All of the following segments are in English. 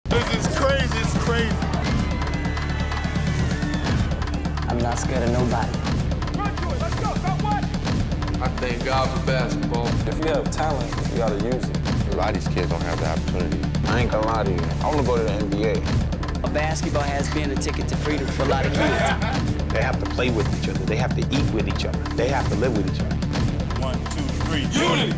This is crazy, it's crazy. I'm not scared of nobody. Run to it, let's go, stop what? I thank God for basketball. If you have talent, you gotta use it. A lot of these kids don't have the opportunity. I ain't gonna lie to you. I wanna go to the NBA. Basketball has been a ticket to freedom for a lot of kids. They have to play with each other. They have to eat with each other. They have to live with each other. 1, 2, 3, unity!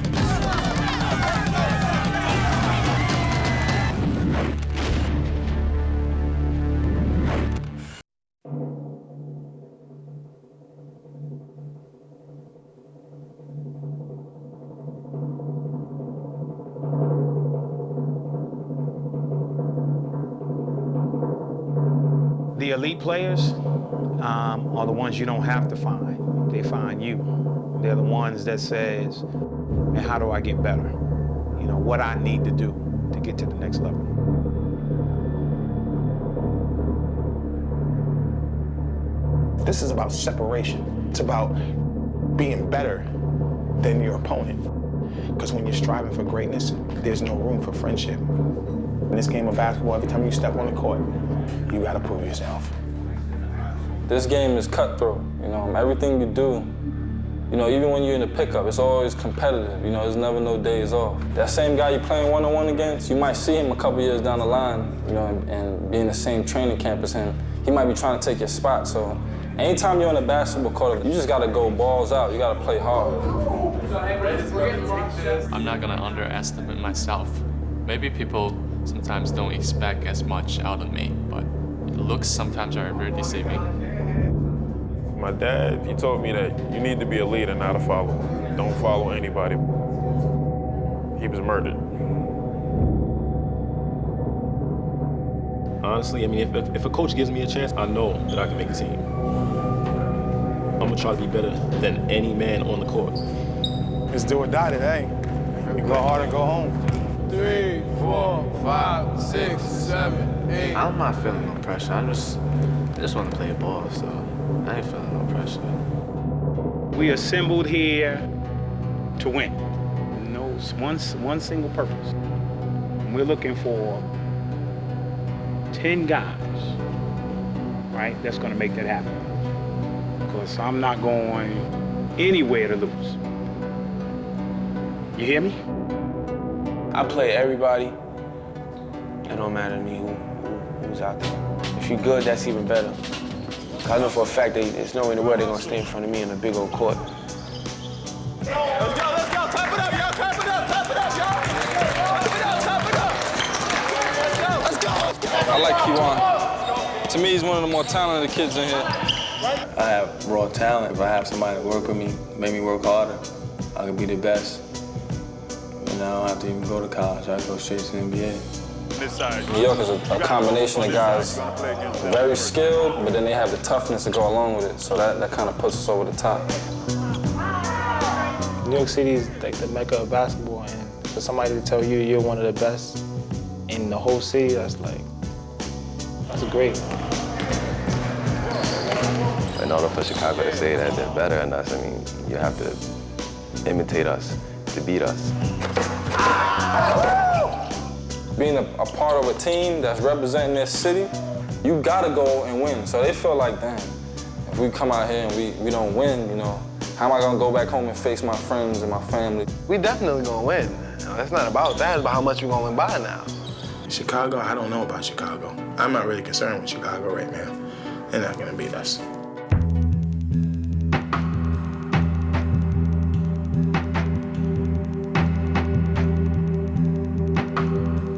The elite players are the ones you don't have to find. They find you. They're the ones that says, man, how do I get better? You know, what I need to do to get to the next level. This is about separation. It's about being better than your opponent. Because when you're striving for greatness, there's no room for friendship. In this game of basketball, every time you step on the court, you gotta prove yourself. This game is cutthroat, you know, everything you do, you know, even when you're in the pickup, it's always competitive, you know, there's never no days off. That same guy you're playing one-on-one against, you might see him a couple years down the line, you know, and be in the same training camp as him. He might be trying to take your spot, so anytime you're on a basketball court, you just gotta go balls out, you gotta play hard. I'm not gonna underestimate myself. Maybe people sometimes don't expect as much out of me, but looks sometimes are very deceiving. My dad, he told me that you need to be a leader, not a follower. Don't follow anybody. He was murdered. Honestly, I mean, if a coach gives me a chance, I know that I can make a team. I'm gonna try to be better than any man on the court. It's do or die today. You go hard or go home. 3, 4, 5, 6, 7, 8. I'm not feeling no pressure. I just want to play ball, so I ain't feeling no pressure. We assembled here to win. No one single purpose. And we're looking for 10 guys, right, that's gonna make that happen. Because I'm not going anywhere to lose. You hear me? I play everybody. It don't matter to me who's out there. If you're good, that's even better. I know for a fact that there's no way in the world they're gonna stay in front of me in a big old court. Let's go, clap it up, y'all, clap it up, y'all. Clap it up. Let's go. I like Kiwan. To me, he's one of the more talented kids in here. I have raw talent. If I have somebody to work with me, make me work harder, I could be the best. And I don't have to even go to college. I go straight to the NBA. New York is a combination of guys very skilled, but then they have the toughness to go along with it. So that kind of puts us over the top. New York City is like the mecca of basketball, and for somebody to tell you you're one of the best in the whole city, that's great. In order for Chicago to say that they're better than us, I mean, you have to imitate us to beat us. Being a part of a team that's representing their city, you gotta go and win. So they feel like, damn, if we come out here and we don't win, you know, how am I gonna go back home and face my friends and my family? We definitely gonna win. It's not about that, it's about how much we're gonna win by now. Chicago, I don't know about Chicago. I'm not really concerned with Chicago right now. They're not gonna beat us.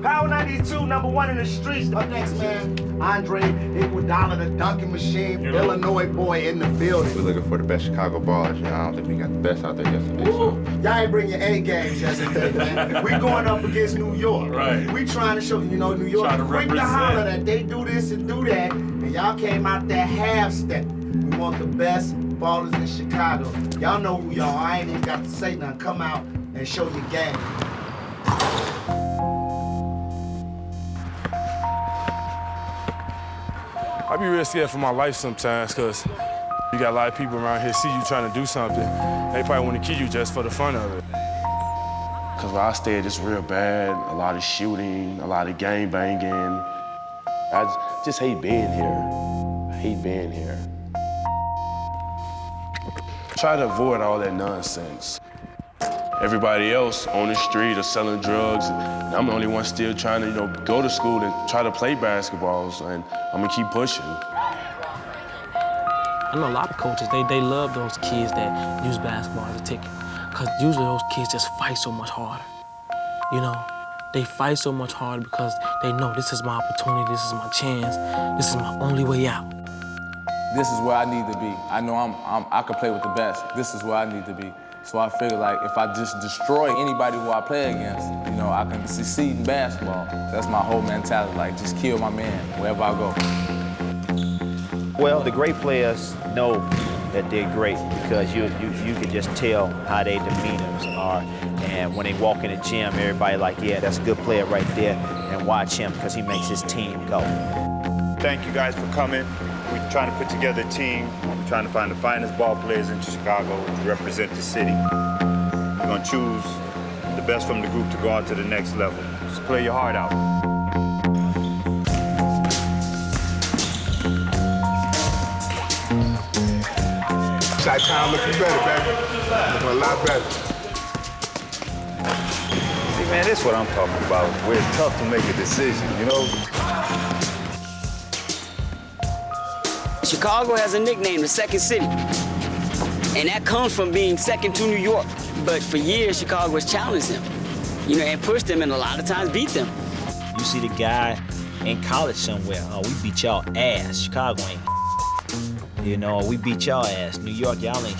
Power 92, #1 in the streets. Up next, man, Andre Iguodala, the dunking machine, Illinois boy in the building. We're looking for the best Chicago ballers. You know, I don't think we got the best out there yesterday. So. Y'all ain't bring your A games yesterday, man. We going up against New York. Right. We trying to show, you know, New York quick to holler that they do this and do that, and y'all came out there half step. We want the best ballers in Chicago. Y'all know who y'all are. I ain't even got to say nothing. Come out and show your game. I be real scared for my life sometimes, because you got a lot of people around here see you trying to do something. They probably want to kill you just for the fun of it. Because where I stay, it's just real bad. A lot of shooting, a lot of gang banging. I just hate being here. I hate being here. Try to avoid all that nonsense. Everybody else on the street are selling drugs, and I'm the only one still trying to, go to school and try to play basketball, and I'm gonna keep pushing. I know a lot of coaches, they love those kids that use basketball as a ticket, because usually those kids just fight so much harder. They fight so much harder because they know this is my opportunity, this is my chance, this is my only way out. This is where I need to be. I know I can play with the best. This is where I need to be. So I figure like if I just destroy anybody who I play against, I can succeed in basketball. That's my whole mentality, like just kill my man wherever I go. Well, the great players know that they're great because you can just tell how their demeanors are. And when they walk in the gym, everybody like, yeah, that's a good player right there, and watch him because he makes his team go. Thank you guys for coming. We're trying to put together a team. We're trying to find the finest ball players in Chicago to represent the city. We're going to choose the best from the group to go on to the next level. Just play your heart out. Shot time looking better, baby. Looking a lot better. See, man, that's what I'm talking about, where it's tough to make a decision, Chicago has a nickname, the second city. And that comes from being second to New York. But for years, Chicago has challenged them, and pushed them and a lot of times beat them. You see the guy in college somewhere, oh, we beat y'all ass. Chicago ain't we beat y'all ass. New York, y'all ain't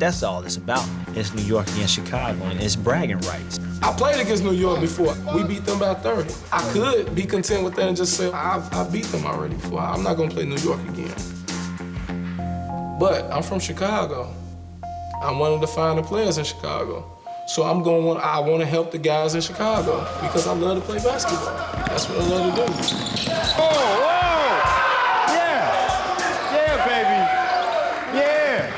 That's all it's about. It's New York against Chicago, and it's bragging rights. I played against New York before. We beat them by 30. I could be content with that and just say, I beat them already before. I'm not gonna play New York again. But I'm from Chicago. I'm one of the finer players in Chicago. So I want to help the guys in Chicago because I love to play basketball. That's what I love to do. Oh, yeah! Yeah, baby! Yeah!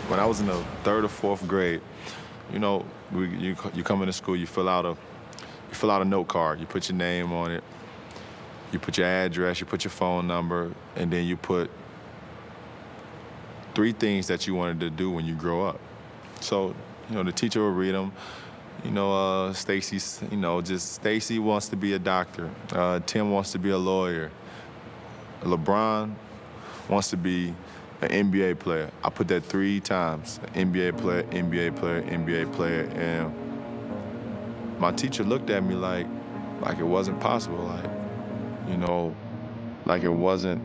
When I was in the 3rd or 4th grade, you come into school, you fill out a note card. You put your name on it, you put your address, you put your phone number, and then you put 3 things that you wanted to do when you grow up. So, the teacher will read them. Stacy wants to be a doctor. Tim wants to be a lawyer. LeBron wants to be an NBA player. I put that 3 times. NBA player, NBA player, NBA player, and my teacher looked at me like it wasn't possible, like it wasn't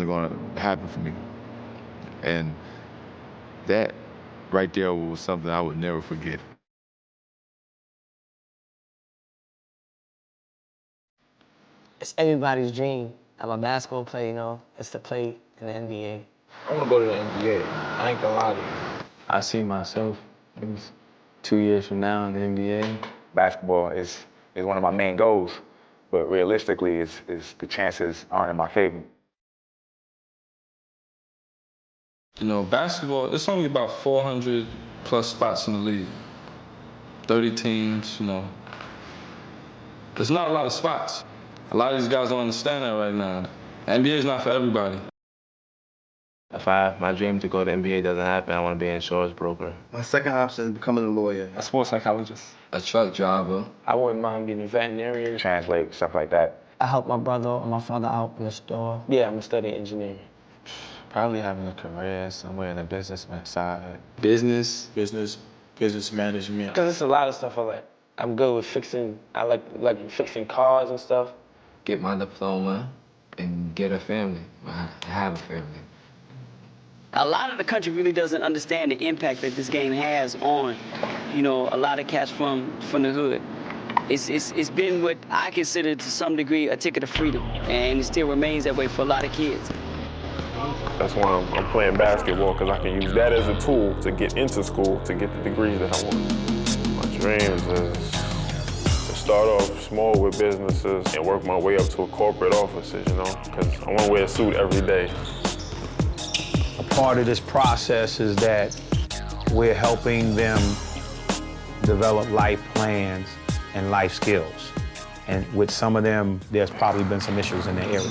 gonna happen for me. And that right there was something I would never forget. It's everybody's dream. I'm a basketball player, it's to play in the NBA. I want to go to the NBA. I ain't gonna lie to you. I see myself maybe 2 years from now in the NBA. Basketball is one of my main goals, but realistically, the chances aren't in my favor. Basketball, it's only about 400 plus spots in the league. 30 teams, There's not a lot of spots. A lot of these guys don't understand that right now. The NBA is not for everybody. If my dream to go to the NBA doesn't happen, I want to be an insurance broker. My second option is becoming a lawyer. A sports psychologist. A truck driver. I wouldn't mind being a veterinarian. Translate, stuff like that. I help my brother or my father out in the store. Yeah, I'm gonna study engineering. Probably having a career somewhere in the business side. Business management. Because it's a lot of stuff I like. I'm good with fixing, I like fixing cars and stuff. Get my diploma and get a family. I have a family. A lot of the country really doesn't understand the impact that this game has on, a lot of cats from the hood. It's been what I consider to some degree a ticket of freedom, and it still remains that way for a lot of kids. That's why I'm playing basketball, because I can use that as a tool to get into school, to get the degrees that I want. My dreams is start off small with businesses and work my way up to a corporate offices, you know, because I want to wear a suit every day. A part of this process is that we're helping them develop life plans and life skills. And with some of them, there's probably been some issues in their area.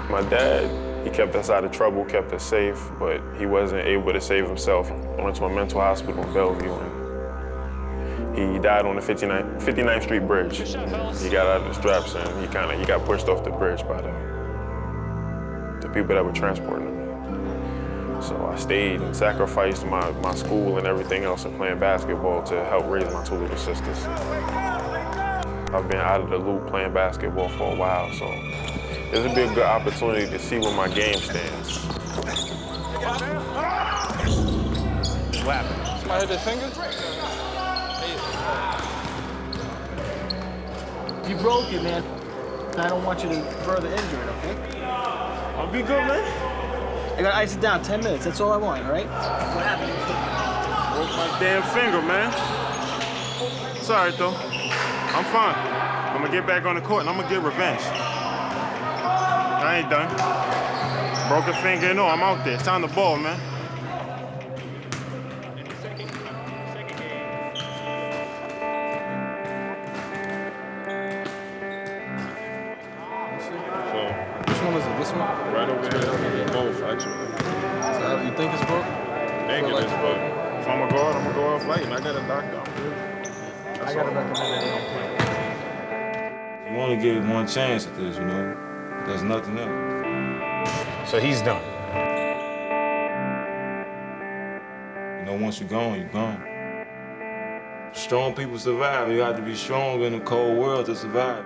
My dad, he kept us out of trouble, kept us safe, but he wasn't able to save himself. I went to a mental hospital in Bellevue, and he died on the 59th Street Bridge. He got out of the straps, and he got pushed off the bridge by the people that were transporting him. So I stayed and sacrificed my school and everything else and playing basketball to help raise my two little sisters. I've been out of the loop playing basketball for a while, so this would be a good opportunity to see where my game stands. What happened? Somebody hit their finger? You broke it, man. I don't want you to further injure it, okay? I'll be good, man. I gotta ice it down 10 minutes. That's all I want, all right? What happened? Broke my damn finger, man. It's all right, though. I'm fine. I'm gonna get back on the court and I'm gonna get revenge. I ain't done. Broke a finger and all, I'm out there. It's time to ball, man. Which one is it? This one? Right over there. Both, actually. So you think it's broke? Think it is, but if I'm gonna go out, I'm gonna go out fighting. I got a doctor. I'm good. I gotta recommend that they don't play. You want to give it one chance at this, you know? There's nothing else. So he's done. You know, once you're gone, you're gone. Strong people survive. You have to be strong in a cold world to survive.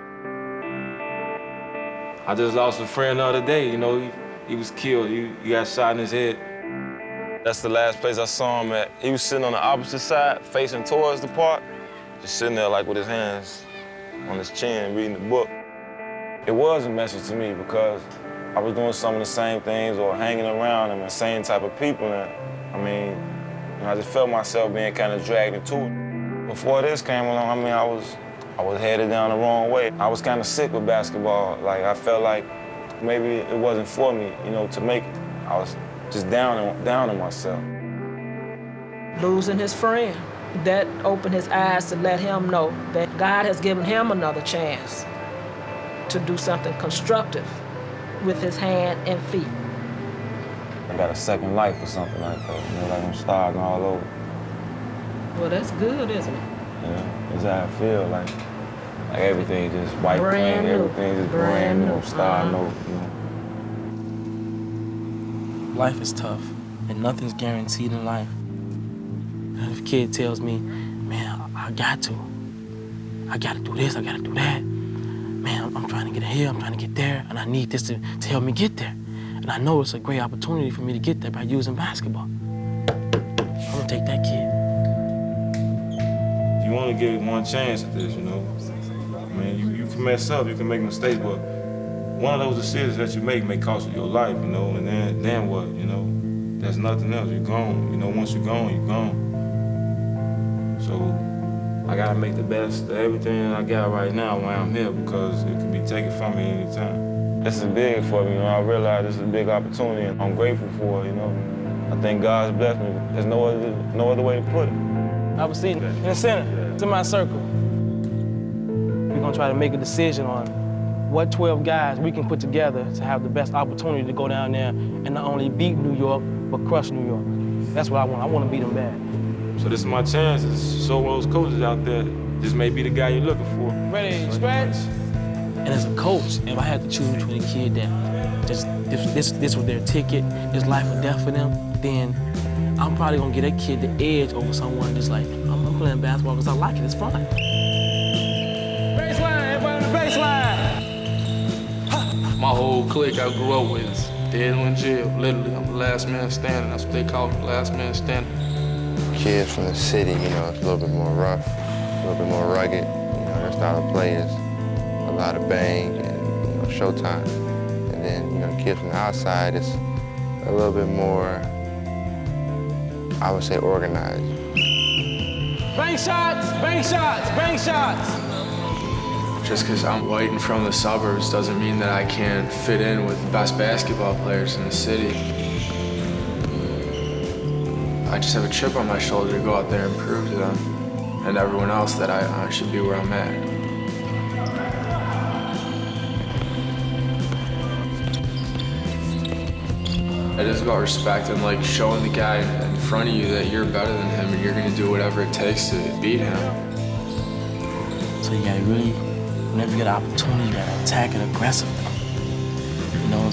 I just lost a friend the other day, you know, he was killed. He got shot in his head. That's the last place I saw him at. He was sitting on the opposite side, facing towards the park, just sitting there like with his hands on his chin, reading the book. It was a message to me because I was doing some of the same things or hanging around and the same type of people. And I mean, you know, I just felt myself being kind of dragged into it. Before this came along, I mean, I was headed down the wrong way. I was kind of sick with basketball. Like, I felt like maybe it wasn't for me, you know, to make it. I was just down on myself. Losing his friend, that opened his eyes to let him know that God has given him another chance to do something constructive with his hand and feet. I got a second life or something like that, you know, like I'm starting all over. Well, that's good, isn't it? You know, that's how I feel, like everything just white Brand clean, new. everything just Brand brand new, new. starting over, you know. Life is tough, and nothing's guaranteed in life. And if a kid tells me, man, I gotta do this, I gotta do that. Man, I'm trying to get here, I'm trying to get there, and I need this to help me get there. And I know it's a great opportunity for me to get there by using basketball. I'm gonna take that kid. You want to give it one chance at this, you know? I mean, you can mess up, you can make mistakes, but one of those decisions that you make may cost you your life, you know, and then what, you know? There's nothing else, you're gone. You know, once you're gone, you're gone. So I gotta make the best of everything I got right now while I'm here because it can be taken from me anytime. This is big for me, you know. I realize this is a big opportunity and I'm grateful for it, you know. I think God's blessed me. There's no other way to put it. I was sitting in the center, it's in my circle. We're gonna try to make a decision on what 12 guys we can put together to have the best opportunity to go down there and not only beat New York, but crush New York. That's what I want. I want to beat them bad. So this is my chance to show those coaches out there, this may be the guy you're looking for. Ready, stretch. And as a coach, if I had to choose between a kid that just this was their ticket, it's life or death for them, then I'm probably gonna get that kid the edge over someone just like, I'm playing basketball because I like it, it's fun. Baseline, everybody on the baseline. My whole clique I grew up with is dead in jail. Literally, I'm the last man standing. That's what they call me, last man standing. Kids from the city, you know, it's a little bit more rough, a little bit more rugged. You know, their style of play is a lot of bang and, you know, showtime. And then, you know, kids from the outside, it's a little bit more, I would say, organized. Bank shots, bank shots, bank shots. Just because I'm white and from the suburbs doesn't mean that I can't fit in with the best basketball players in the city. I just have a chip on my shoulder to go out there and prove to them and everyone else that I should be where I'm at. It is about respect and like showing the guy in front of you that you're better than him and you're gonna do whatever it takes to beat him. So you gotta really, whenever you get an opportunity, you gotta attack it aggressively. You know,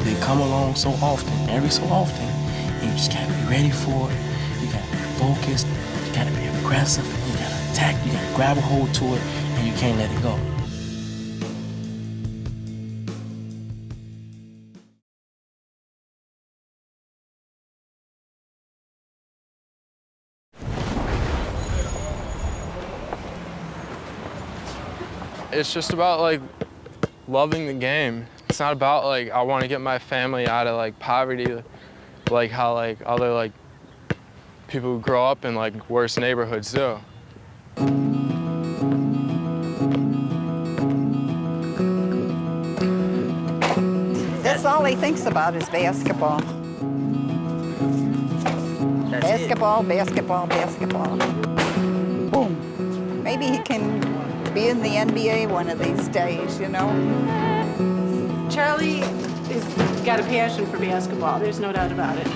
they come along so often, every so often, and you just gotta be ready for it. You gotta be focused, you gotta be aggressive, you gotta attack, you gotta grab a hold to it, and you can't let it go. It's just about like loving the game. It's not about like I want to get my family out of like poverty, like how like other like people who grow up in like worse neighborhoods do. That's all he thinks about is basketball. Basketball, basketball, basketball. Boom. Maybe he can be in the NBA one of these days, you know? Charlie has got a passion for basketball. There's no doubt about it.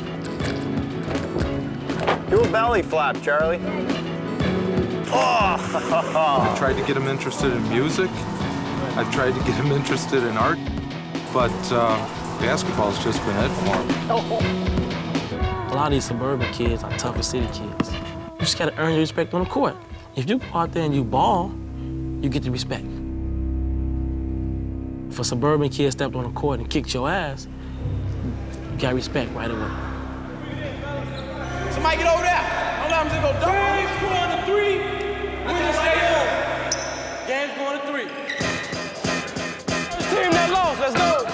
Do a belly flap, Charlie. Oh! I tried to get him interested in music. I've tried to get him interested in art, but basketball's just been it for him. A lot of these suburban kids are tougher city kids. You just gotta earn your respect on the court. If you go out there and you ball, you get the respect. If a suburban kid stepped on the court and kicked your ass, you got respect right away. Somebody get over there. Don't let him just go dunk. Game's going to 3. We just stay home. Game's going to 3. First team that lost, let's go.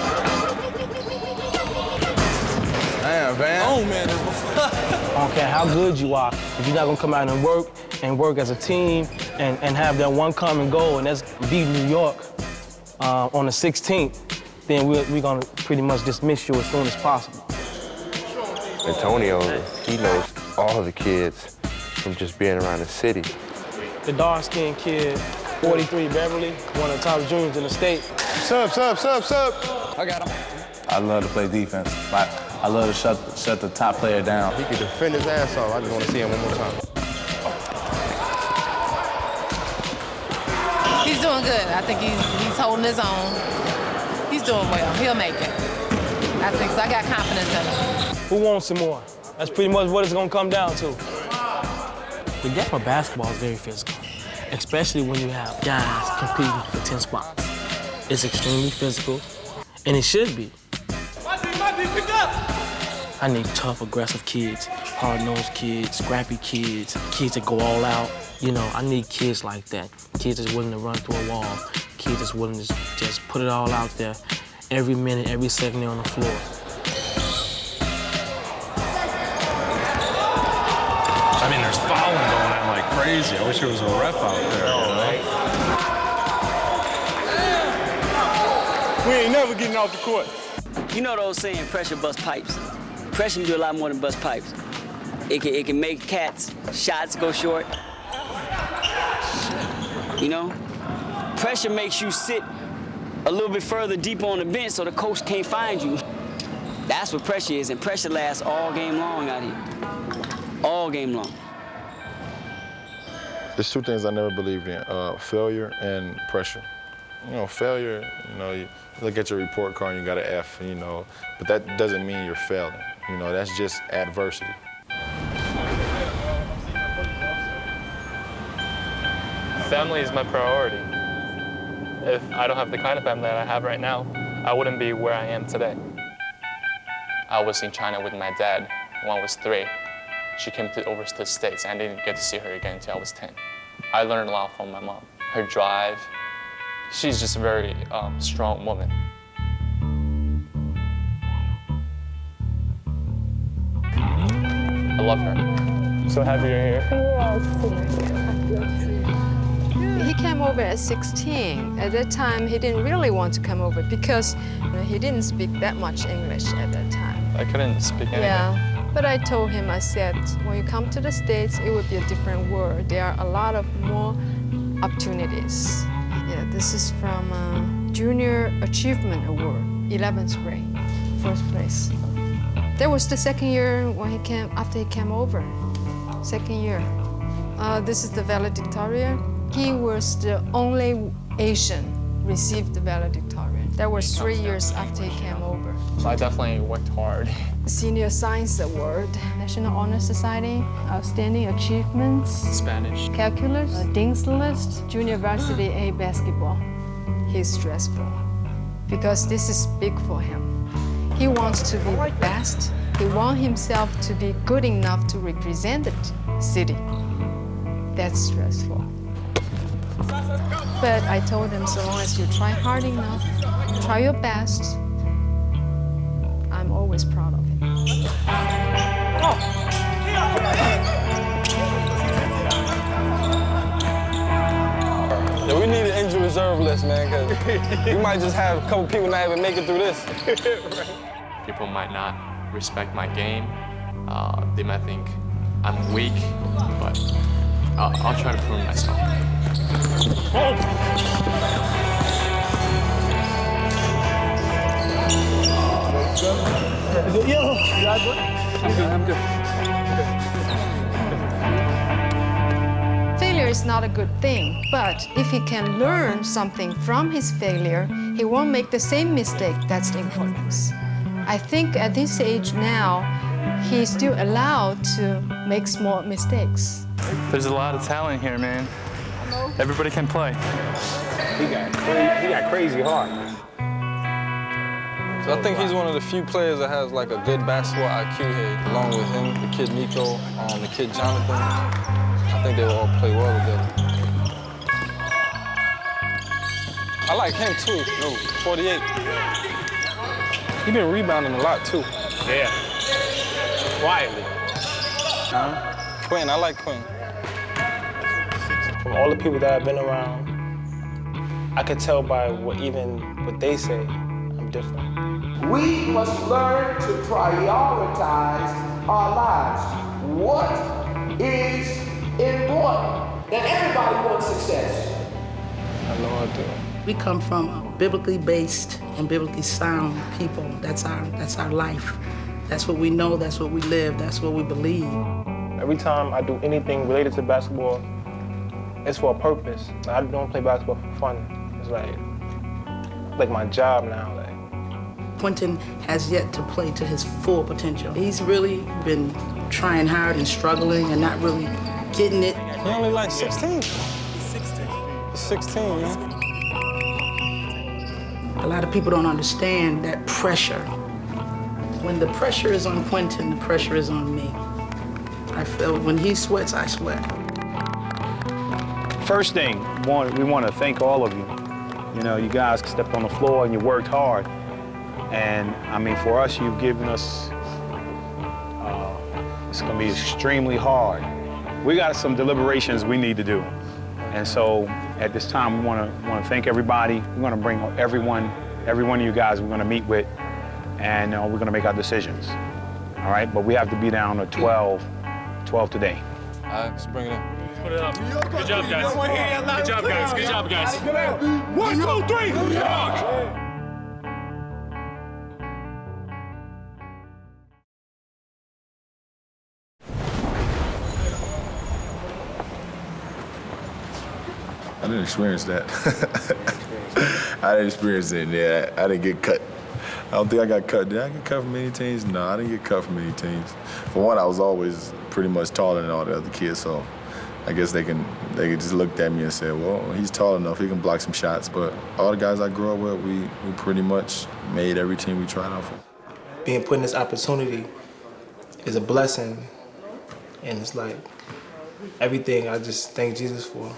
Damn, man. Oh, man. I don't care how good you are, if you're not gonna come out and work as a team and have that one common goal, and that's beat New York on the 16th, then we're gonna pretty much dismiss you as soon as possible. Antonio, he knows all the kids from just being around the city. The dark-skinned kid, 43 Beverly, one of the top juniors in the state. Sub. I got him. I love to play defense. I love to shut the top player down. He could defend his ass off. I just want to see him one more time. He's doing good. I think he's holding his own. He's doing well. He'll make it. I think so. I got confidence in him. Who wants some more? That's pretty much what it's gonna come down to. The game of basketball is very physical, especially when you have guys competing for 10 spots. It's extremely physical, and it should be. Pick up. I need tough, aggressive kids, hard-nosed kids, scrappy kids, kids that go all out. You know, I need kids like that. Kids that's willing to run through a wall. Kids that's willing to just put it all out there every minute, every second they're on the floor. I mean, there's fouling going on like crazy. I wish there was a ref out there. We ain't never getting off the court. You know those saying pressure busts pipes. Pressure can do a lot more than bust pipes. It can make cats' shots go short. You know? Pressure makes you sit a little bit further deeper on the bench so the coach can't find you. That's what pressure is, and pressure lasts all game long out here. All game long. There's two things I never believed in, failure and pressure. You know, failure, you know, you look at your report card and you got an F, you know, but that doesn't mean you're failing. You know, that's just adversity. Family is my priority. If I don't have the kind of family that I have right now, I wouldn't be where I am today. I was in China with my dad when I was 3. She came over to the States and I didn't get to see her again until I was 10. I learned a lot from my mom. Her drive, she's just a very strong woman. I love her. so happy you're here. He came over at 16. At that time, he didn't really want to come over because he didn't speak that much English at that time. I couldn't speak anything. Yeah, but I told him, I said, when you come to the States, it would be a different world. There are a lot of more opportunities. Yeah, this is from Junior Achievement Award, 11th grade, first place. That was the second year when he came, after he came over, second year. This is the valedictorian. He was the only Asian received the valedictorian. That was 3 years after he came over. So I definitely worked hard. Senior Science Award, National Honor Society, Outstanding Achievements, Spanish, Calculus, Dean's List, Junior Varsity A basketball. He's stressful because this is big for him. He wants to be the best. He wants himself to be good enough to represent the city. That's stressful. But I told him, so long as you try hard enough, try your best, I'm always proud of him. Yeah, we need an injury reserve list, man, because we might just have a couple people not even make it through this. People might not respect my game. They might think I'm weak, but I'll try to prove myself. I'm good. Failure is not a good thing, but if he can learn something from his failure, he won't make the same mistake. That's the importance. I think at this age now, he's still allowed to make small mistakes. There's a lot of talent here, man. Everybody can play. He got crazy heart. So I think he's one of the few players that has like a good basketball IQ here, along with him, the kid Nico, the kid Jonathan. I think they will all play well together. I like him too, 48. He been rebounding a lot too. Yeah. Quietly. Quinn, I like Quinn. From all the people that I've been around, I could tell by what they say, I'm different. We must learn to prioritize our lives. What is important? That everybody wants success. I know I do. We come from biblically based and biblically sound people. That's our life. That's what we know, that's what we live, that's what we believe. Every time I do anything related to basketball, it's for a purpose. I don't play basketball for fun. It's like my job now. Quentin has yet to play to his full potential. He's really been trying hard and struggling and not really getting it. He only like 16. He's 16. He's 16, man. A lot of people don't understand that pressure. When the pressure is on Quentin, the pressure is on me. I feel when he sweats, I sweat. First thing, we want to thank all of you. You know, you guys stepped on the floor and you worked hard. And I mean, for us, you've given us, it's gonna be extremely hard. We got some deliberations we need to do. And so at this time, we wanna thank everybody. We're gonna bring every one of you guys we're gonna meet with, and we're gonna make our decisions. All right, but we have to be down to 12 today. All right, let's bring it in. Put it up. Good job, guys. Good job, guys. Good job, guys. 1, 2, 3. New York. I didn't experience that. I didn't experience it. Yeah, I didn't get cut. I don't think I got cut. Did I get cut from any teams? No, I didn't get cut from any teams. For one, I was always pretty much taller than all the other kids, so I guess they just looked at me and said, well, he's tall enough, he can block some shots. But all the guys I grew up with, we pretty much made every team we tried out for. Being put in this opportunity is a blessing, and it's like everything I just thank Jesus for.